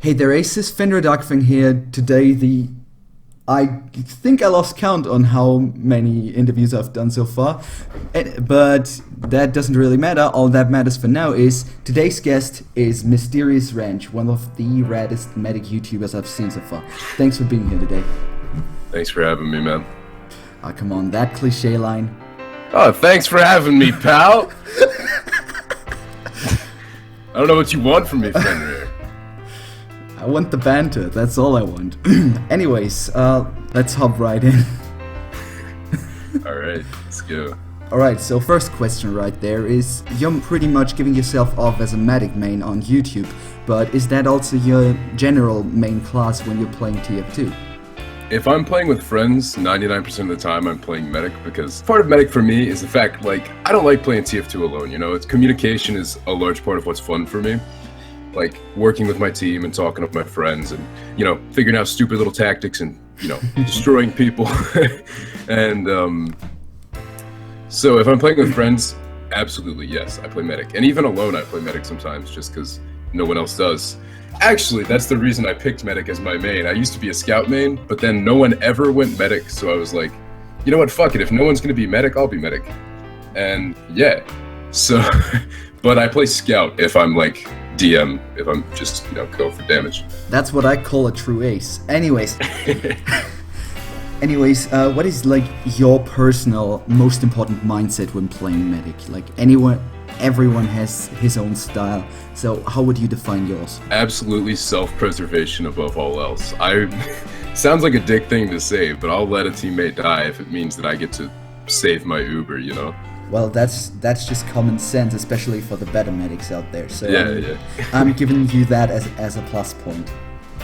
Hey there, Aces, Fenrir Darkfang here. Today, I think I lost count on how many interviews I've done so far, but that doesn't really matter. All that matters for now is today's guest is Mysterious Ranch, one of the raddest medic YouTubers I've seen so far. Thanks for being here today. Thanks for having me, man. Ah, come on, that cliche line. Oh, thanks for having me, pal. I don't know what you want from me, Fenrir. I want the banter, that's all I want. Anyways, let's hop right in. Alright, let's go. Alright, so first question right there is, you're pretty much giving yourself off as a medic main on YouTube, but is that also your general main class when you're playing TF2? If I'm playing with friends, 99% of the time I'm playing medic, because part of medic for me is the fact, like, I don't like playing TF2 alone, you know? It's communication is a large part of what's fun for me. Like, working with my team and talking with my friends and, you know, figuring out stupid little tactics and, you know, destroying people. And, so if I'm playing with friends, absolutely, yes, I play medic. And even alone, I play medic sometimes just because no one else does. Actually, that's the reason I picked medic as my main. I used to be a scout main, but then no one ever went medic, so I was like, you know what, fuck it, if no one's gonna be medic, I'll be medic. And, yeah, so, but I play scout if I'm, like, DM, if I'm just, you know, go for damage. That's what I call a true ace. Anyways, what is like your personal most important mindset when playing medic? Like everyone has his own style. So how would you define yours? Absolutely self-preservation above all else. Sounds like a dick thing to say, but I'll let a teammate die if it means that I get to save my Uber, you know? Well, that's just common sense, especially for the better medics out there. So yeah. I'm giving you that as a plus point.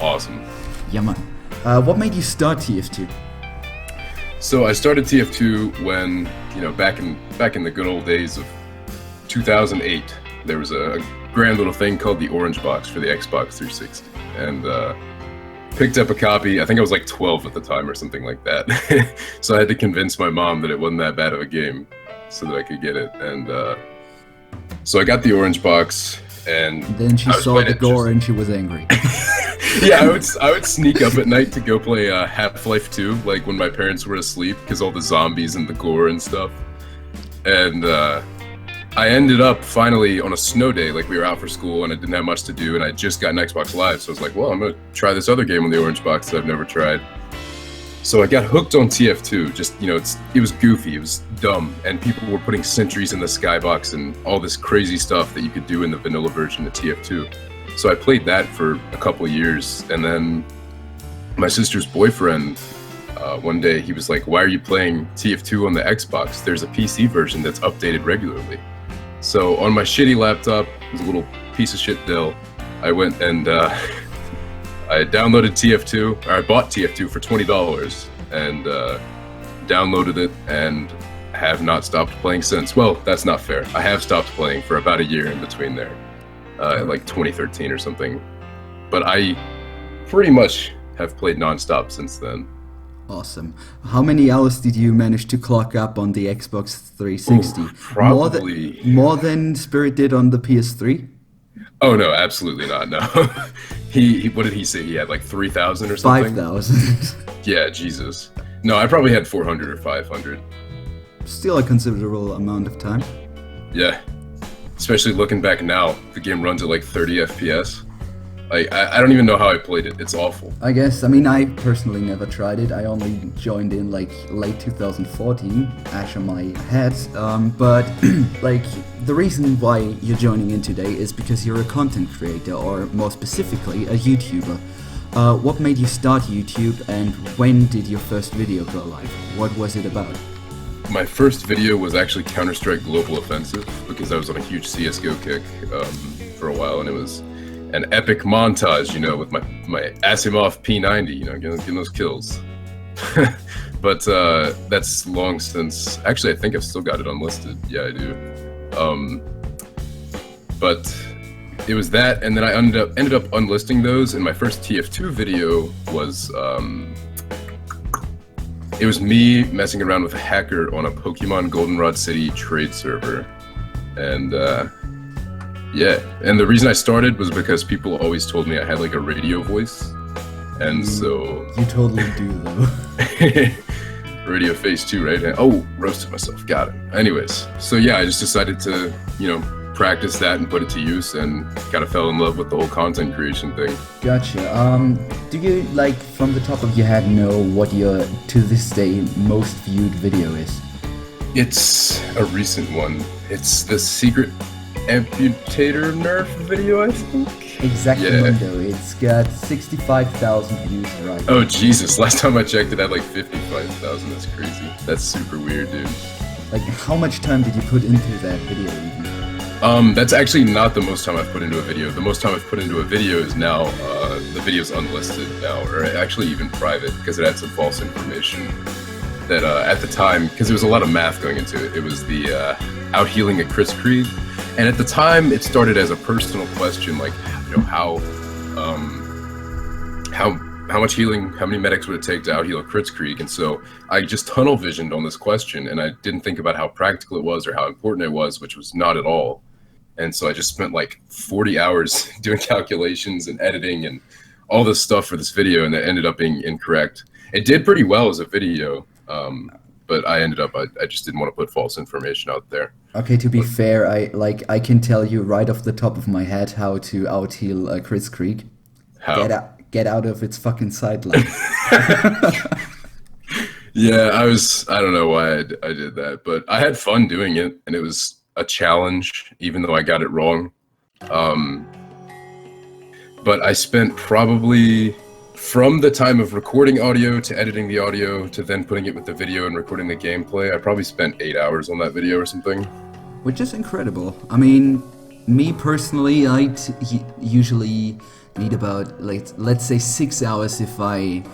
Awesome. Yeah, man. What made you start TF2? So I started TF2 when, you know, back in the good old days of 2008, there was a grand little thing called the Orange Box for the Xbox 360, and picked up a copy. I think I was like 12 at the time or something like that. So I had to convince my mom that it wasn't that bad of a game, so that I could get it. And so I got the Orange Box, and then she saw the gore and she was angry. Yeah, I would sneak up at night to go play Half-Life 2, like when my parents were asleep, because all the zombies and the gore and stuff. And I ended up finally on a snow day, like we were out for school and I didn't have much to do, and I just got an Xbox Live, so I was like, well, I'm gonna try this other game on the Orange Box that I've never tried. So I got hooked on TF2, just, you know, it was goofy, it was dumb, and people were putting sentries in the skybox and all this crazy stuff that you could do in the vanilla version of TF2. So I played that for a couple of years, and then my sister's boyfriend, one day he was like, why are you playing TF2 on the Xbox? There's a PC version that's updated regularly. So on my shitty laptop, it was a little piece of shit Dell, I went and I downloaded TF2, or I bought TF2 for $20 and downloaded it and have not stopped playing since. Well, that's not fair. I have stopped playing for about a year in between there, like 2013 or something. But I pretty much have played nonstop since then. Awesome. How many hours did you manage to clock up on the Xbox 360? Ooh, probably more than Spirit did on the PS3? Oh no, absolutely not. No. He what did he say? He had like 3,000 or something? 5,000. Yeah, Jesus. No, I probably had 400 or 500. Still a considerable amount of time. Yeah. Especially looking back now, the game runs at like 30 FPS. Like, I don't even know how I played it. It's awful. I guess. I mean, I personally never tried it. I only joined in like late 2014, ash on my head. But like the reason why you're joining in today is because you're a content creator, or more specifically, a YouTuber. What made you start YouTube, and when did your first video go live? What was it about? My first video was actually Counter-Strike Global Offensive, because I was on a huge CSGO kick for a while, and it was an epic montage, you know, with my Asimov P90, you know, getting those kills. But that's long since. Actually, I think I've still got it unlisted. Yeah, I do. But it was that, and then I ended up unlisting those. And my first TF2 video was it was me messing around with a hacker on a Pokemon Goldenrod City trade server, and Yeah, and the reason I started was because people always told me I had like a radio voice, and so You totally do, though. radio phase 2, right? And, oh, roasted myself. Got it. Anyways, so yeah, I just decided to, practice that and put it to use, and kind of fell in love with the whole content creation thing. Gotcha. Do you, like, from the top of your head know what your, to this day, most viewed video is? It's a recent one. It's the secret amputator nerf video, I think. Exactamundo. Yeah. It's got 65,000 views right now. Oh Jesus! Last time I checked, it had like 55,000. That's crazy. That's super weird, dude. Like, how much time did you put into that video even? That's actually not the most time I've put into a video. The most time I've put into a video is now, the video's unlisted now, or actually even private, because it had some false information that, at the time, because there was a lot of math going into it, it was the, out-healing at Chris Krieg, and at the time, it started as a personal question, like, how much healing, how many medics would it take to out-heal a Kritzkrieg? And so I just tunnel visioned on this question, and I didn't think about how practical it was or how important it was, which was not at all. And so I just spent like 40 hours doing calculations and editing and all this stuff for this video, and it ended up being incorrect. It did pretty well as a video, but I ended up, I just didn't want to put false information out there. Okay, to be fair, I can tell you right off the top of my head how to out-heal Kritzkrieg. How? Get out of its fucking sideline. Yeah, I don't know why I did that, but I had fun doing it, and it was a challenge, even though I got it wrong. But I spent probably, from the time of recording audio to editing the audio to then putting it with the video and recording the gameplay, I probably spent 8 hours on that video or something. Which is incredible. I mean, me personally, I usually need about, like, let's say 6 hours if I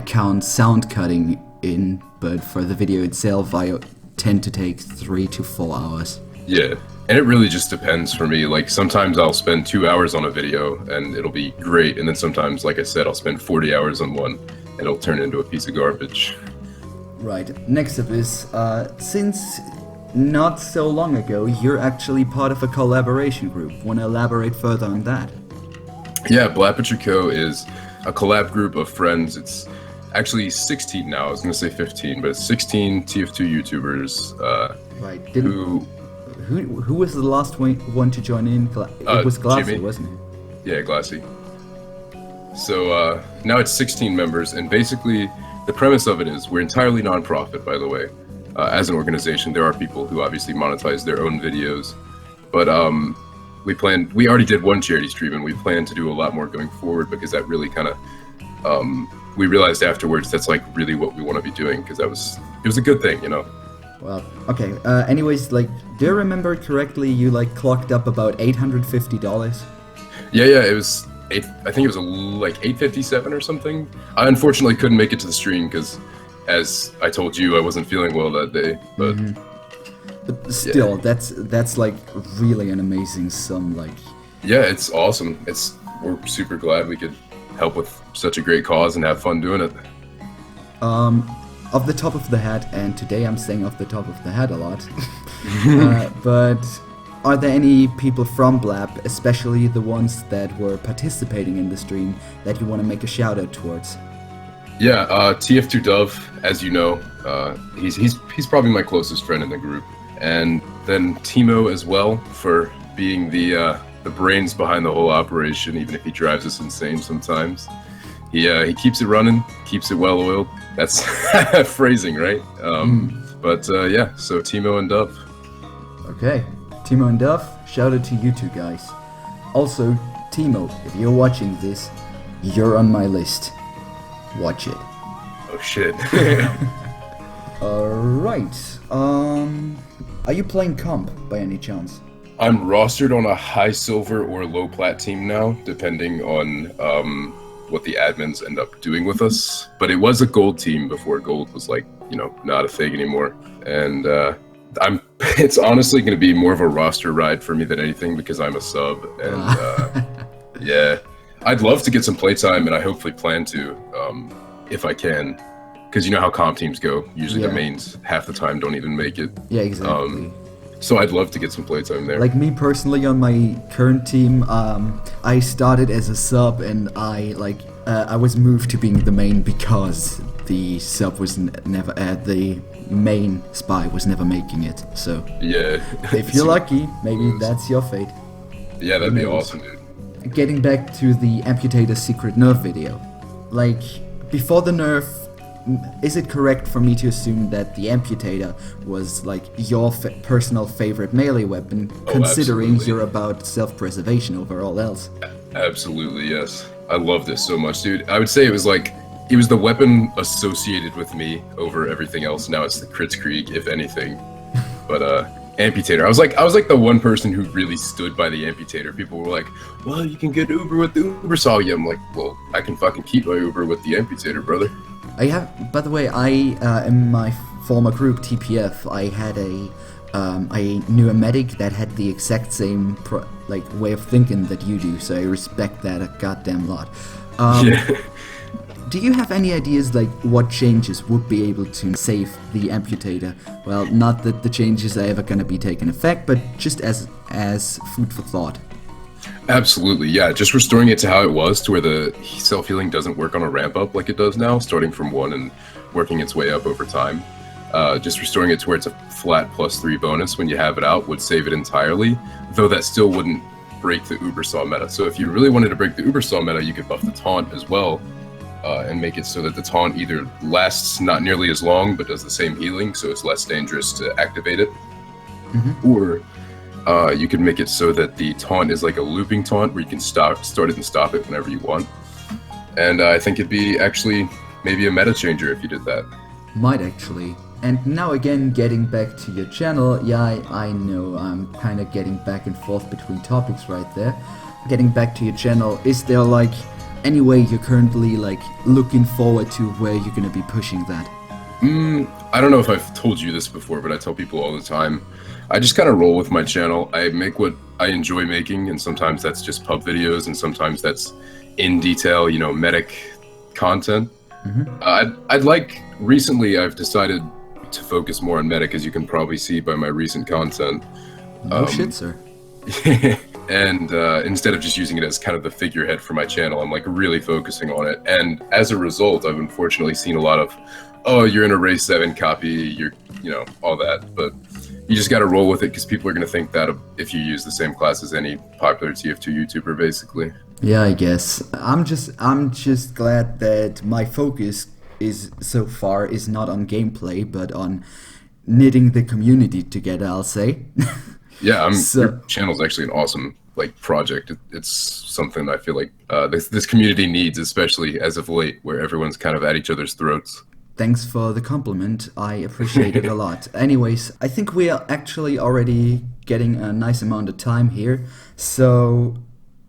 count sound cutting in, but for the video itself, I tend to take 3 to 4 hours. Yeah, and it really just depends for me. Like, sometimes I'll spend 2 hours on a video and it'll be great, and then sometimes, like I said, I'll spend 40 hours on one and it'll turn into a piece of garbage. Right, next up is, since not so long ago, you're actually part of a collaboration group. Want to elaborate further on that? Yeah, Blappatcher Co. is a collab group of friends. It's actually 16 now. I was going to say 15, but it's 16 TF2 YouTubers. Right. Who was the last one to join in? It was Glassy, Jimmy. Wasn't it? Yeah, Glassy. So now it's 16 members, and basically the premise of it is we're entirely non-profit, by the way. As an organization, there are people who obviously monetize their own videos, but we already did one charity stream, and we plan to do a lot more going forward, because that really kind of, we realized afterwards that's like really what we want to be doing, because it was a good thing, Well, okay. Anyways, like, do you remember correctly? You like clocked up about $850. Yeah, it was I think it was like 857 or something. I unfortunately couldn't make it to the stream because, as I told you, I wasn't feeling well that day. But But still, yeah. That's like really an amazing sum. Like, yeah, it's awesome. We're super glad we could help with such a great cause and have fun doing it. Off the top of the head, and today I'm saying off the top of the head a lot, but are there any people from Blab, especially the ones that were participating in the stream, that you want to make a shout out towards? Yeah, TF2 Dove, as you know, he's probably my closest friend in the group, and then Timo as well, for being the brains behind the whole operation, even if he drives us insane sometimes. He keeps it running, keeps it well oiled. That's phrasing, right? But yeah, so Timo and Dove. Okay, Timo and Dove, shout out to you two guys. Also, Timo, if you're watching this, you're on my list. Watch it. Oh shit. Alright, are you playing comp by any chance? I'm rostered on a high silver or low plat team now, depending on what the admins end up doing with us. But it was a gold team before gold was like, not a thing anymore. And it's honestly going to be more of a roster ride for me than anything, because I'm a sub. And yeah, I'd love to get some playtime, and I hopefully plan to, if I can. Because you know how comp teams go. Usually the mains half the time don't even make it. Yeah, exactly. So I'd love to get some playtime there. Like me personally, on my current team, I started as a sub, and I was moved to being the main because the sub was never the main spy was never making it. So Yeah. if you're lucky, maybe that's your fate. Yeah, that'd be awesome, dude. Getting back to the Amputator's secret nerf video, like before the nerf, is it correct for me to assume that the Amputator was like your personal favorite melee weapon, considering absolutely. you're about self-preservation over all else? Absolutely, yes. I love this so much, dude. I would say it was the weapon associated with me over everything else. Now it's the Kritzkrieg, if anything. But Amputator. I was like the one person who really stood by the Amputator. People were like, "Well, you can get Uber with the Uber Saw." Yeah, I'm like, "Well, I can fucking keep my Uber with the Amputator, brother." I have, by the way, in my former group TPF, I had I knew a medic that had the exact same way of thinking that you do, so I respect that a goddamn lot. Yeah. Do you have any ideas like what changes would be able to save the Amputator? Well, not that the changes are ever gonna be taking effect, but just as food for thought. Absolutely, yeah. Just restoring it to how it was, to where the self-healing doesn't work on a ramp up like it does now, starting from 1 and working its way up over time. Just restoring it to where it's a flat +3 bonus when you have it out would save it entirely, though that still wouldn't break the Uber Saw meta. So if you really wanted to break the Uber Saw meta, you could buff the taunt as well, and make it so that the taunt either lasts not nearly as long but does the same healing, so it's less dangerous to activate it, or you could make it so that the taunt is like a looping taunt where you can start it and stop it whenever you want. And I think it'd be actually maybe a meta changer if you did that. Might actually. And now again, getting back to your channel, yeah, I know I'm kind of getting back and forth between topics right there. Getting back to your channel, is there like any way you're currently like looking forward to where you're gonna be pushing that? I don't know if I've told you this before, but I tell people all the time, I just kind of roll with my channel. I make what I enjoy making, and sometimes that's just pub videos, and sometimes that's in detail, medic content. Recently I've decided to focus more on medic, as you can probably see by my recent content. No shit, sir. And instead of just using it as kind of the figurehead for my channel, I'm like really focusing on it. And as a result, I've unfortunately seen a lot of, "Oh, you're in a race 7 copy, you're, all that." But you just got to roll with it, because people are going to think that if you use the same class as any popular TF2 YouTuber, basically. Yeah, I guess. I'm just glad that my focus so far is not on gameplay, but on knitting the community together, I'll say. Yeah, your channel's actually an awesome project. It's something I feel like this community needs, especially as of late, where everyone's kind of at each other's throats. Thanks for the compliment. I appreciate it a lot. Anyways, I think we are actually already getting a nice amount of time here. So,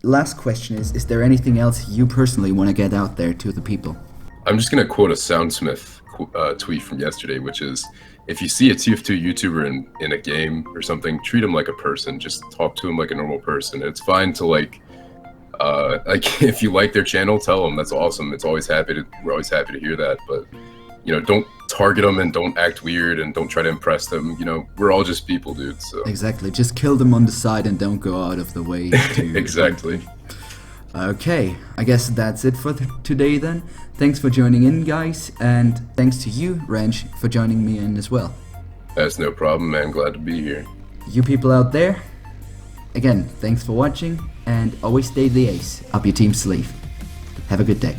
last question is there anything else you personally want to get out there to the people? I'm just going to quote a Soundsmith tweet from yesterday, which is, if you see a TF2 YouTuber in a game or something, treat him like a person. Just talk to him like a normal person. It's fine to if you like their channel, tell them. That's awesome. We're always happy to hear that. But don't target them, and don't act weird, and don't try to impress them. We're all just people, dude. So exactly. Just kill them on the side and don't go out of the way. Exactly. Okay, I guess that's it for today then. Thanks for joining in, guys, and thanks to you, Wrench, for joining me in as well. That's no problem, man. Glad to be here. You people out there, again, thanks for watching, and always stay the ace up your team's sleeve. Have a good day.